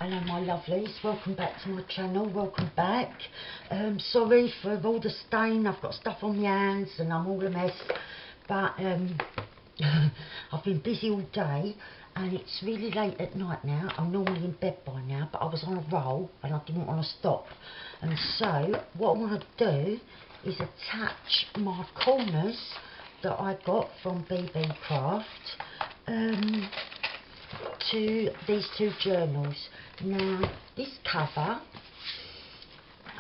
Hello my lovelies, welcome back to my channel, welcome back. Sorry for all the stain, I've got stuff on my hands and I'm all a mess, but I've been busy all day and it's really late at night now. I'm normally in bed by now, but I was on a roll and I didn't want to stop. And so what I want to do is attach my corners that I got from Beebeecraft to these two journals. Now this cover,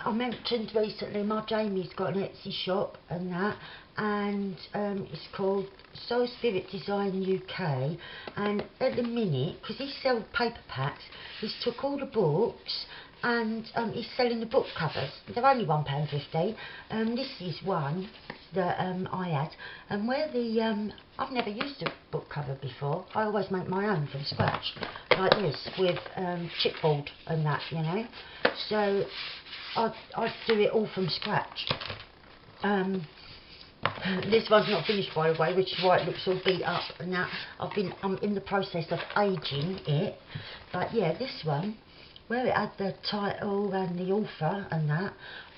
I mentioned recently my Jamie's got an Etsy shop and that, and it's called Soul Spirit Design UK, and at the minute, because he sells paper packs, he's took all the books and he's selling the book covers. They're only £1.50. This is one that I had, and where the I've never used a book cover before. I always make my own from scratch like this with chipboard and that, you know, so I do it all from scratch. This one's not finished by the way, which is why it looks all beat up and that. I'm in the process of aging it, but yeah, this one, where it had the title and the author and that,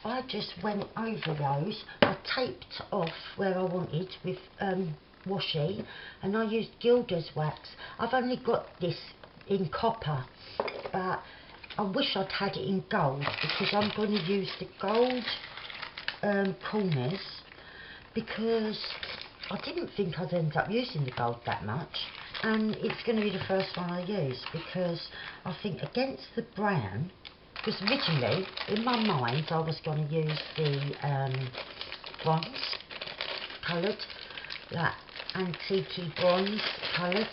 I just went over those. I taped off where I wanted with washi, and I used Gilder's wax. I've only got this in copper, but I wish I'd had it in gold, because I'm going to use the gold corners, because I didn't think I'd end up using the gold that much, and it's going to be the first one I use, because I think against the brown, because originally in my mind I was going to use the bronze coloured, that antique bronze coloured.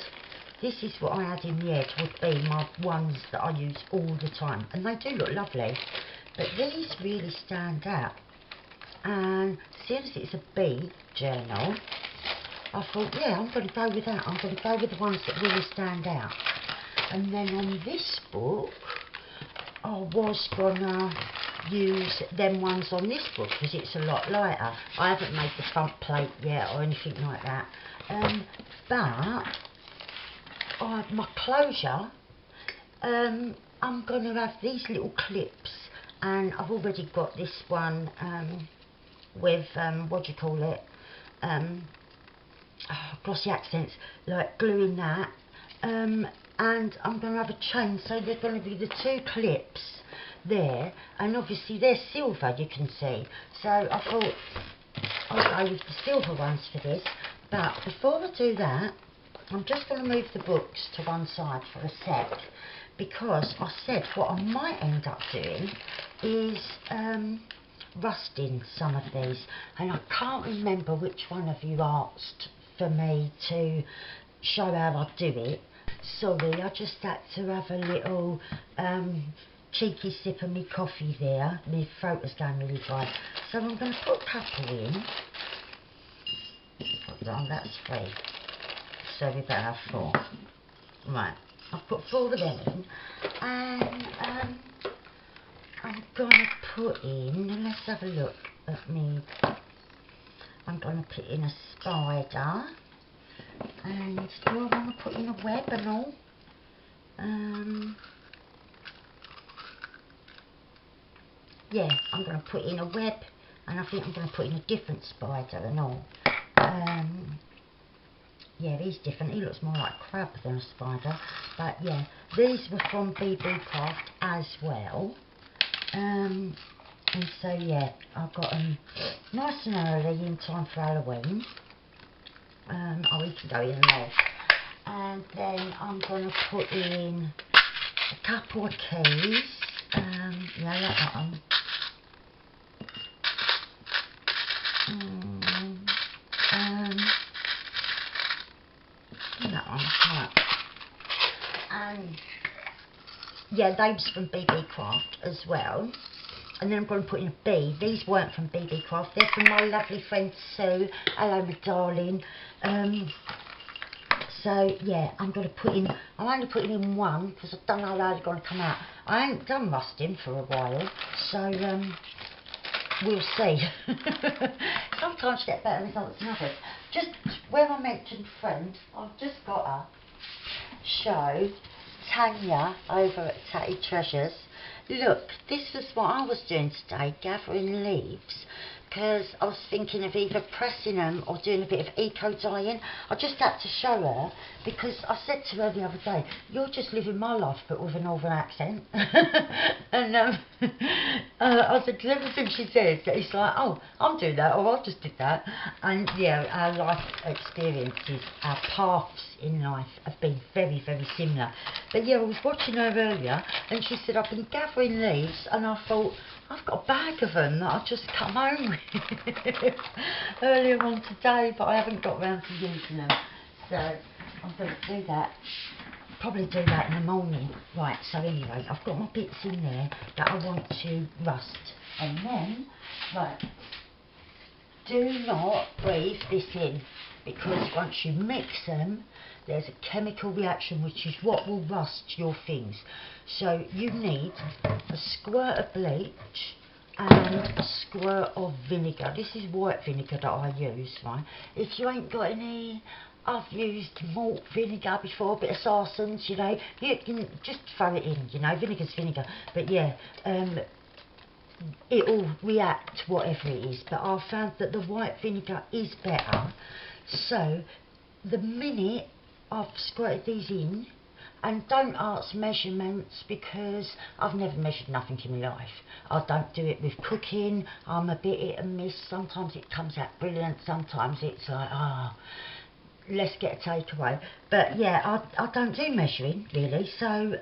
This is what I had in the head would be my ones that I use all the time, and they do look lovely, but these really stand out. And since it's a bee journal, I thought, yeah, I'm going to go with that. I'm going to go with the ones that really stand out. And then on this book, I was going to use them ones on this book because it's a lot lighter. I haven't made the front plate yet or anything like that. But my closure, I'm going to have these little clips, and I've already got this one with, what do you call it, glossy accents, like gluing that, and I'm going to have a chain, so they're going to be the two clips there, and obviously they're silver, you can see, so I thought I'll go with the silver ones for this. But before I do that, I'm just going to move the books to one side for a sec, because I said what I might end up doing is rusting some of these, and I can't remember which one of you asked for me to show how I do it. Sorry, I just had to have a little cheeky sip of me coffee there. My throat was going really dry, so I'm going to put a couple in. Oh, that's 3, so we better have 4. Right, I've put 4 of them in, and I'm going to put in, let's have a look at me, I'm going to put in a spider, and do I want to put in a web and all? Yeah, I'm going to put in a web, and I think I'm going to put in a different spider and all. Yeah, he's different, he looks more like a crab than a spider, but yeah, these were from Beebeecraft as well. And so yeah, I got them nice and early in time for Halloween. Oh, we can go in there. And then I'm going to put in a couple of keys. Yeah, I like that one. That one, right. And yeah, those from Beebeecraft as well. And then I'm going to put in a bee. These weren't from Beebeecraft, they're from my lovely friend Sue. Hello my darling. So yeah, I'm going to put in, I'm only putting in one because I don't know how they're going to come out. I ain't done rusting for a while, so we'll see. Sometimes you get better results than others. Just where I mentioned friend, I've just got to show Tanya over at Tatty Treasures. Look, this is what I was doing today, gathering leaves, because I was thinking of either pressing them or doing a bit of eco-dyeing. I just had to show her, because I said to her the other day, you're just living my life but with a northern accent. And I said, because everything she says, it's like, oh, I'm doing that, or I just did that. And yeah, our life experiences, our paths in life have been very, very similar. But yeah, I was watching her earlier, and she said, I've been gathering leaves, and I thought, I've got a bag of them that I've just come home with earlier on today, but I haven't got round to using them. So I'm going to do that. Probably do that in the morning. Right, so anyway, I've got my bits in there that I want to rust. And then, right, do not breathe this in, because once you mix them, there's a chemical reaction which is what will rust your things. So you need a squirt of bleach and a squirt of vinegar. This is white vinegar that I use, right? If you ain't got any, I've used malt vinegar before, a bit of sarsons, you know, you can just throw it in, you know, vinegar's vinegar. But yeah, it'll react whatever it is, but I've found that the white vinegar is better. So the minute I've squirted these in, and don't ask measurements, because I've never measured nothing in my life. I don't do it with cooking. I'm a bit hit and miss. Sometimes it comes out brilliant, sometimes it's like, let's get a takeaway. But yeah, I don't do measuring really. So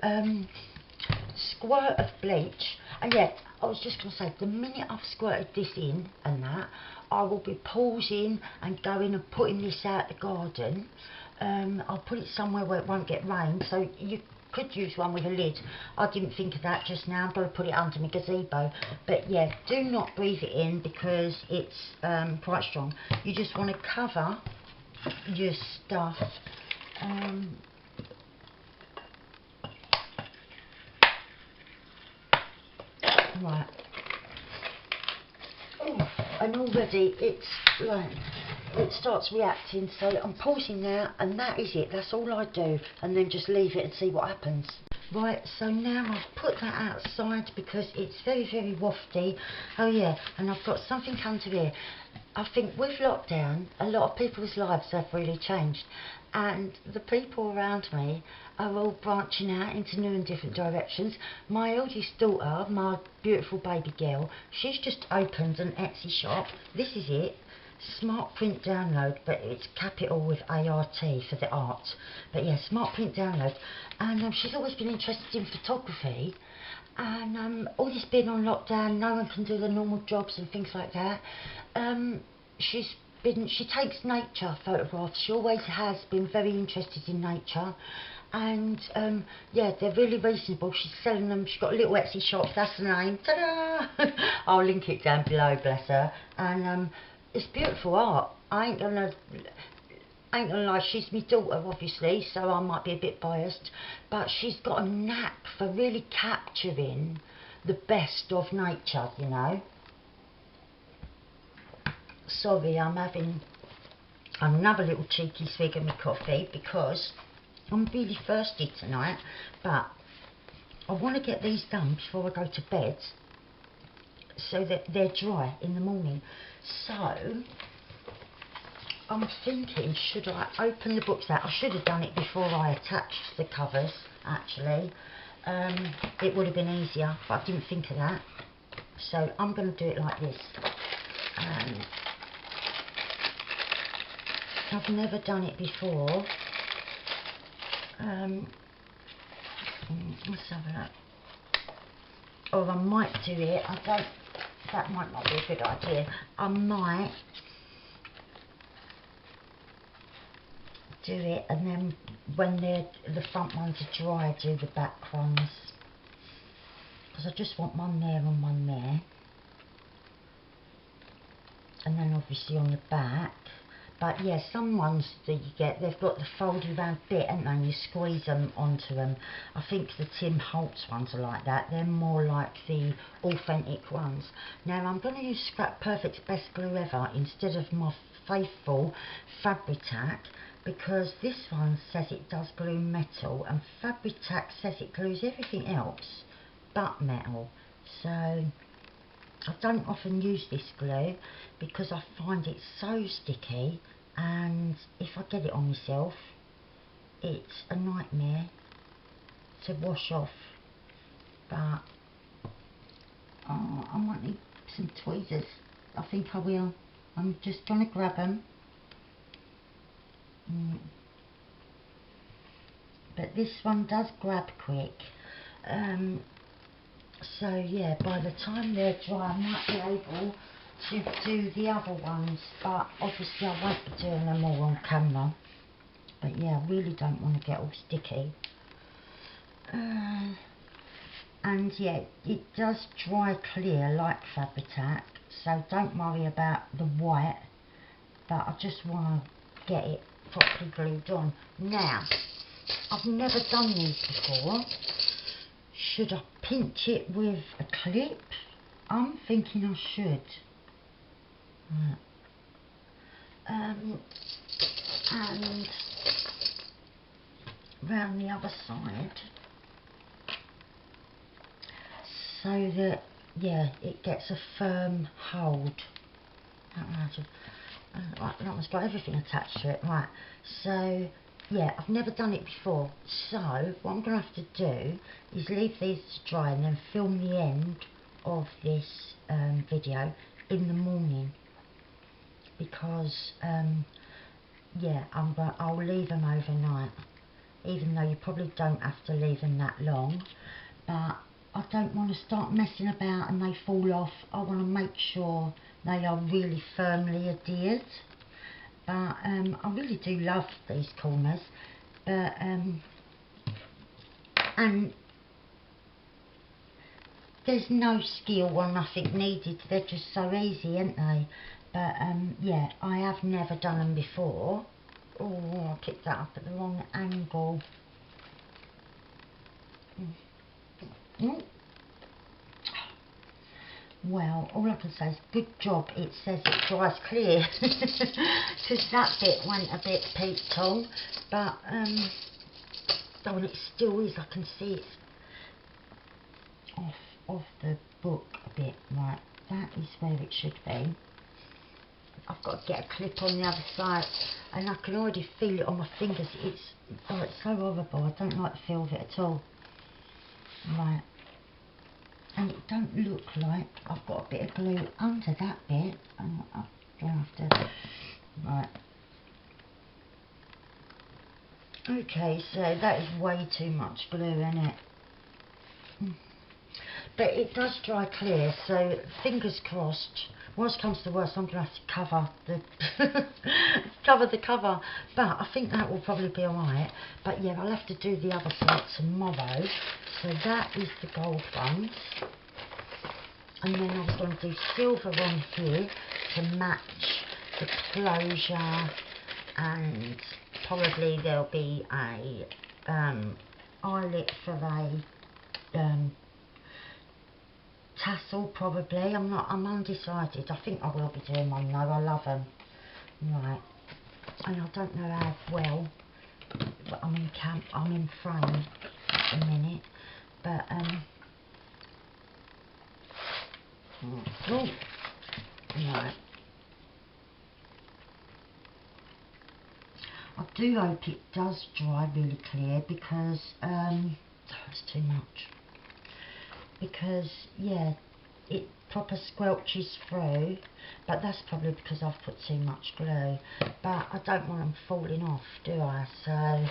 squirt of bleach, and yeah, I was just going to say, the minute I've squirted this in and that, I will be pausing and going and putting this out the garden. I'll put it somewhere where it won't get rain, so you could use one with a lid. I didn't think of that just now. I'm going to put it under my gazebo. But yeah, do not breathe it in, because it's quite strong. You just want to cover your stuff. Right. Oh, and already it's like, it starts reacting, so I'm pausing now, and that is it. That's all I do, and then just leave it and see what happens. Right, so now I've put that outside because it's very, very wafty. Oh yeah, and I've got something under here. I think with lockdown, a lot of people's lives have really changed, and the people around me are all branching out into new and different directions. My eldest daughter, my beautiful baby girl, she's just opened an Etsy shop. This is it. Smart print download, but it's capital with ART for the art. But yeah, smart print download. And she's always been interested in photography. And all this being on lockdown, no one can do the normal jobs and things like that. She takes nature photographs. She always has been very interested in nature. And yeah, they're really reasonable. She's selling them. She's got a little Etsy shop. That's the name. Ta-da! I'll link it down below, bless her. And it's beautiful art. I ain't gonna lie, she's my daughter obviously, so I might be a bit biased, but she's got a knack for really capturing the best of nature, you know. Sorry, I'm having another little cheeky swig of my coffee because I'm really thirsty tonight, but I want to get these done before I go to bed so that they're dry in the morning. So I'm thinking, should I open the books out? I should have done it before I attached the covers, actually. It would have been easier, but I didn't think of that. So I'm going to do it like this. I've never done it before. Let's have a look. Or I might do it. That might not be a good idea. I might do it, and then when the front ones are dry, do the back ones, because I just want one there and one there, and then obviously on the back. But yeah, some ones that you get, they've got the foldy round bit, haven't they, and you squeeze them onto them. I think the Tim Holtz ones are like that. They're more like the authentic ones. Now I'm going to use Scrap Perfect's Best Glue Ever instead of my faithful Fabri-Tac, because this one says it does glue metal and Fabri-Tac says it glues everything else but metal. So I don't often use this glue because I find it so sticky, and if I get it on myself it's a nightmare to wash off. But I might need some tweezers. I think I will. I'm just going to grab them. But this one does grab quick. So yeah, by the time they're dry I might be able to do the other ones, but obviously I won't be doing them all on camera. But yeah, I really don't want to get all sticky. And yeah, it does dry clear like Fabri-Tac, so don't worry about the white, but I just want to get it properly glued on. Now, I've never done these before. Should I pinch it with a clip? I'm thinking I should. And round the other side, so that, yeah, it gets a firm hold. Right, that one's got everything attached to it. Right, so yeah, I've never done it before, so what I'm going to have to do is leave these to dry and then film the end of this video in the morning, because yeah, I'll leave them overnight, even though you probably don't have to leave them that long, but I don't want to start messing about and they fall off. I want to make sure they are really firmly adhered. But I really do love these corners, but and there's no skill or nothing needed, they're just so easy, aren't they? But yeah, I have never done them before. Oh, I picked that up at the wrong angle. Well, all I can say is good job it says it dries clear, because that bit went a bit peaked on, but oh, and it still is. I can see it's off the book a bit. Right, that is where it should be. I've got to get a clip on the other side, and I can already feel it on my fingers. It's so horrible. I don't like the feel of it at all. Right. And it don't look like I've got a bit of glue under that bit, and I'm going to have to, right. Okay, so that is way too much glue, isn't it? But it does dry clear, so fingers crossed. Worst comes to worst, I'm going to have to cover the cover the cover, but I think that will probably be alright. But yeah, I'll have to do the other side tomorrow. So that is the gold ones, and then I was going to do silver on here to match the closure, and probably there'll be a eyelet for a tassel, probably. I'm undecided. I think I will be doing one though. I love them. Right, and I don't know how well, but I'm in frame at the minute, but oh, right. I do hope it does dry really clear, because it's too much. Because yeah, it proper squelches through, but that's probably because I've put too much glue. But I don't want them falling off, do I? So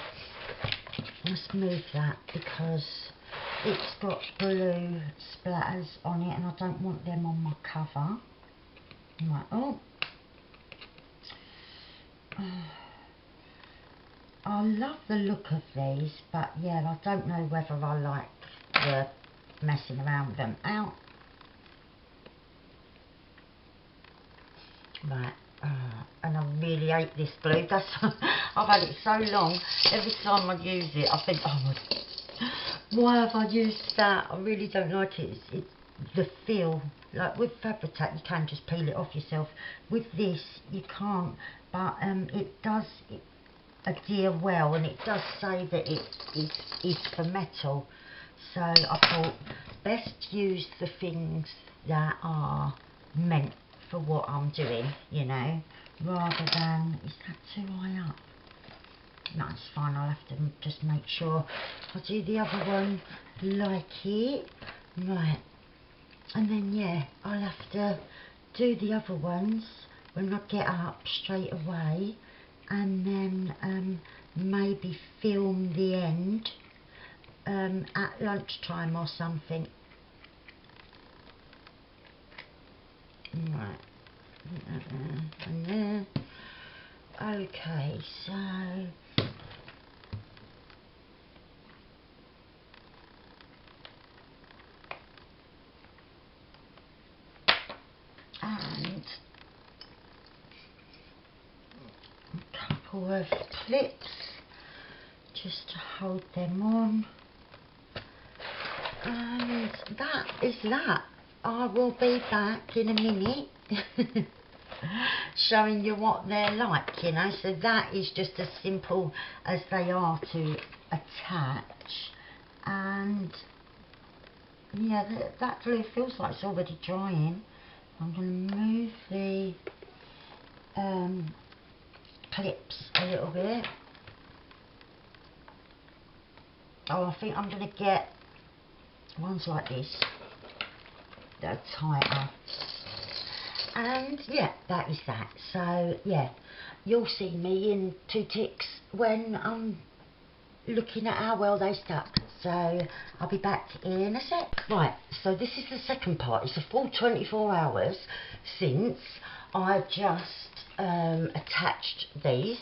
let's move that, because it's got glue splatters on it and I don't want them on my cover. Right, oh. I love the look of these, but yeah, I don't know whether I like the messing around with them. Out. Right, and I really hate this glue. That's I've had it so long. Every time I use it, I think, oh my God, why have I used that? I really don't like it. It's the feel. Like with Fabri-Tac, you can just peel it off yourself. With this, you can't. But it does. adhere well, and it does say that it is for metal. So I thought best use the things that are meant for what I'm doing, you know, rather than, is that too high up? No, it's fine, I'll have to just make sure I do the other one like it. Right, and then yeah, I'll have to do the other ones when I get up straight away, and then maybe film the end at lunchtime or something. Right, and there. Okay, so and a couple of clips just to hold them on, and that is that. I will be back in a minute showing you what they're like, you know. So that is just as simple as they are to attach, and yeah, that glue feels like it's already drying. I'm going to move the clips a little bit. Oh, I think I'm going to get ones like this that are tighter. And yeah, that is that. So yeah, you'll see me in 2 ticks when I'm looking at how well they stuck. So I'll be back in a sec. Right, so this is the second part. It's a full 24 hours since I just attached these.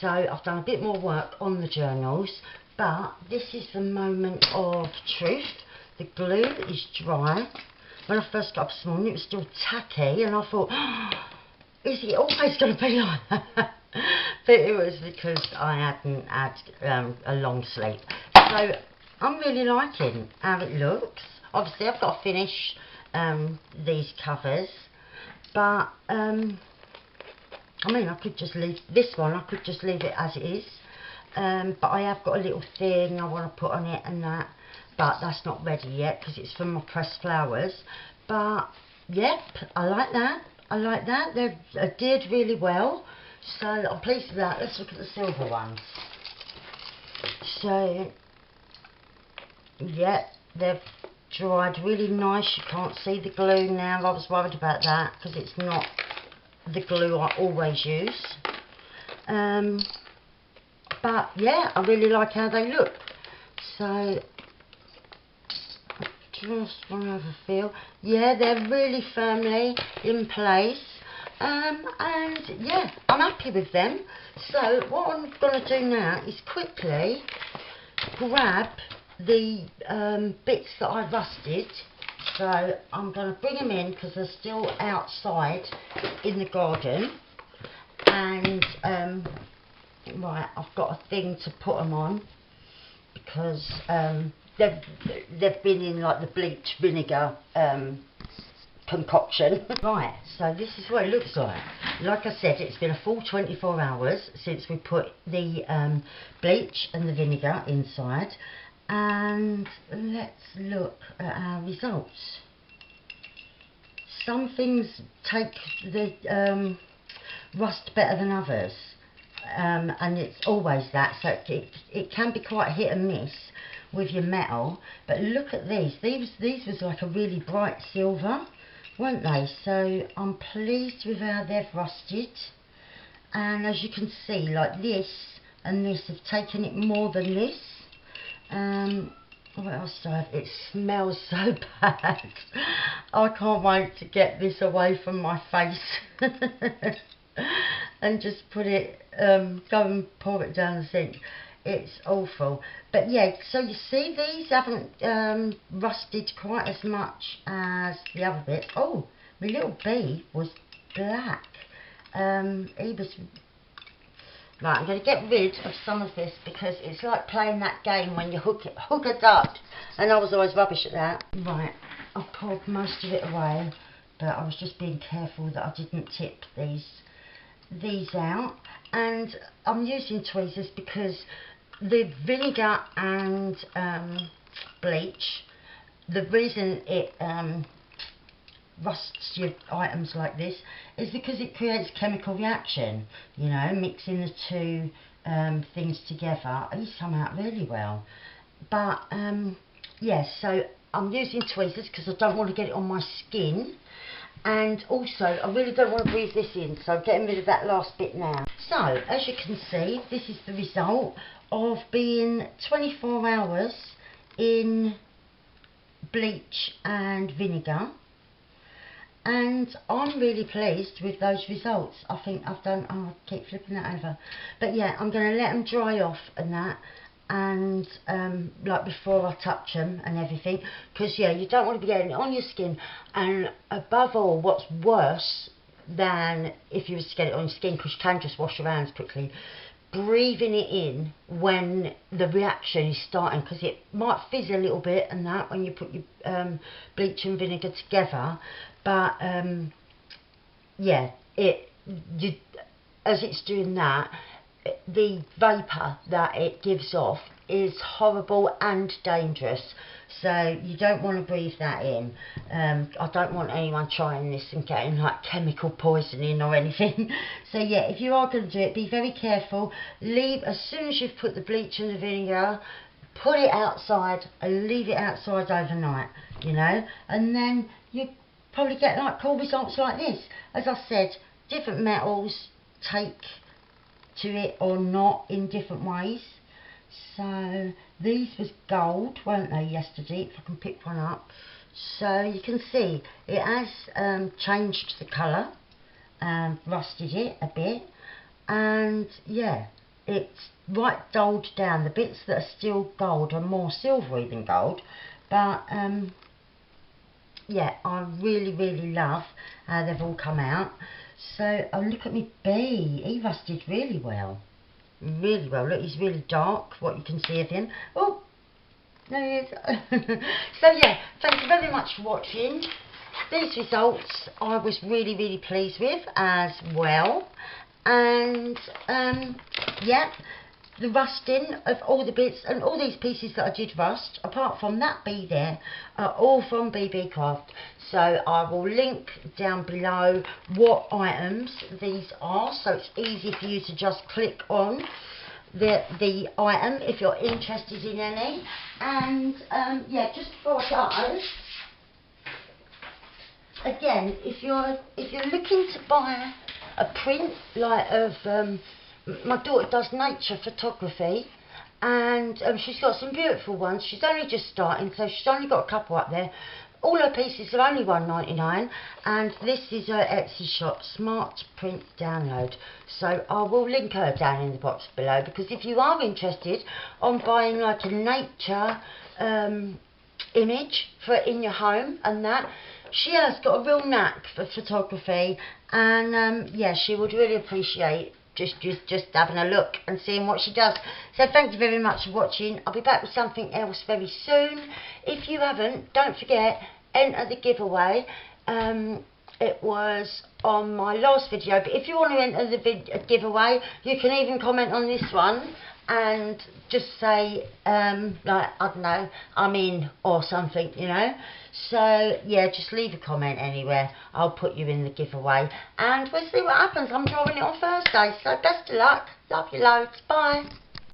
So I've done a bit more work on the journals, but this is the moment of truth. The glue is dry. When I first got up this morning, it was still tacky, and I thought, oh, is it always going to be like that? But it was because I hadn't had a long sleep. So I'm really liking how it looks. Obviously, I've got to finish these covers, but I mean, I could just leave this one. I could just leave it as it is. But I have got a little thing I want to put on it and that. But that's not ready yet because it's from my pressed flowers. But yep, I like that. I like that. They've adhered really well, so I'm pleased with that. Let's look at the silver ones. So yeah, they've dried really nice. You can't see the glue now. I was worried about that because it's not the glue I always use. But yeah, I really like how they look. So just want to have a feel. Yeah, they're really firmly in place, and yeah, I'm happy with them. So what I'm going to do now is quickly grab the bits that I rusted. So I'm going to bring them in because they're still outside in the garden, and right, I've got a thing to put them on because they've been in like the bleach vinegar concoction. Right, so this is what it looks like. Like I said, it's been a full 24 hours since we put the bleach and the vinegar inside, and let's look at our results. Some things take the rust better than others, and it's always that, so it can be quite hit and miss with your metal. But look at these was like a really bright silver, weren't they? So I'm pleased with how they've rusted, and as you can see, like this and this have taken it more than this. What else do I have? It smells so bad. I can't wait to get this away from my face and just put it, go and pour it down the sink. It's awful. But yeah, so you see these haven't rusted quite as much as the other bits. Oh, my little bee was black. He was... Right, I'm going to get rid of some of this because it's like playing that game when you hook a duck, and I was always rubbish at that. Right, I've poured most of it away, but I was just being careful that I didn't tip these these out, and I'm using tweezers because the vinegar and bleach, the reason it rusts your items like this is because it creates chemical reaction, you know, mixing the two things together. These come out really well, but yes, so I'm using tweezers because I don't want to get it on my skin, and also I really don't want to breathe this in, so I'm getting rid of that last bit now. So as you can see, this is the result of being 24 hours in bleach and vinegar, and I'm really pleased with those results. I think I've done, oh, I keep flipping that over, but yeah, I'm going to let them dry off and that, and like before I touch them and everything, because yeah, you don't want to be getting it on your skin. And above all, what's worse than if you was to get it on your skin, because you can just wash your hands quickly, breathing it in when the reaction is starting, because it might fizz a little bit and that when you put your bleach and vinegar together, but yeah, as it's doing that, the vapour that it gives off is horrible and dangerous, so you don't want to breathe that in. I don't want anyone trying this and getting like chemical poisoning or anything. So yeah, if you are going to do it, be very careful. Leave as soon as you've put the bleach and the vinegar, put it outside and leave it outside overnight, you know, and then you probably get like cool results like this. As I said, different metals take to it or not in different ways. So these was gold, weren't they, yesterday, if I can pick one up. So you can see it has changed the colour, rusted it a bit, and yeah, it's right dulled down. The bits that are still gold are more silvery than gold, but yeah, I really love how they've all come out. So, oh, look at me bee, he rusted really well. Really well. Look, he's really dark, what you can see of him. Oh, there he is. So yeah, thank you very much for watching. These results I was really pleased with as well. And yeah, the rusting of all the bits and all these pieces that I did rust, apart from that bee there, are all from Beebeecraft. So I will link down below what items these are, so it's easy for you to just click on the item if you're interested in any. And yeah, just before I go, again, if you're looking to buy a print like of my daughter does nature photography, and she's got some beautiful ones. She's only just starting, so she's only got a couple up there. All her pieces are only £1.99, and this is her Etsy shop, Smart Print Download. So I will link her down in the box below, because if you are interested on buying like a nature image for in your home and that, she has got a real knack for photography, and yeah, she would really appreciate just having a look and seeing what she does. So thank you very much for watching. I'll be back with something else very soon. If you haven't, don't forget, enter the giveaway. It was on my last video, but if you want to enter the giveaway, you can even comment on this one and just say like, I don't know, I'm in or something, you know. So yeah, just leave a comment anywhere, I'll put you in the giveaway, and we'll see what happens. I'm drawing it on Thursday, so best of luck. Love you loads. Bye.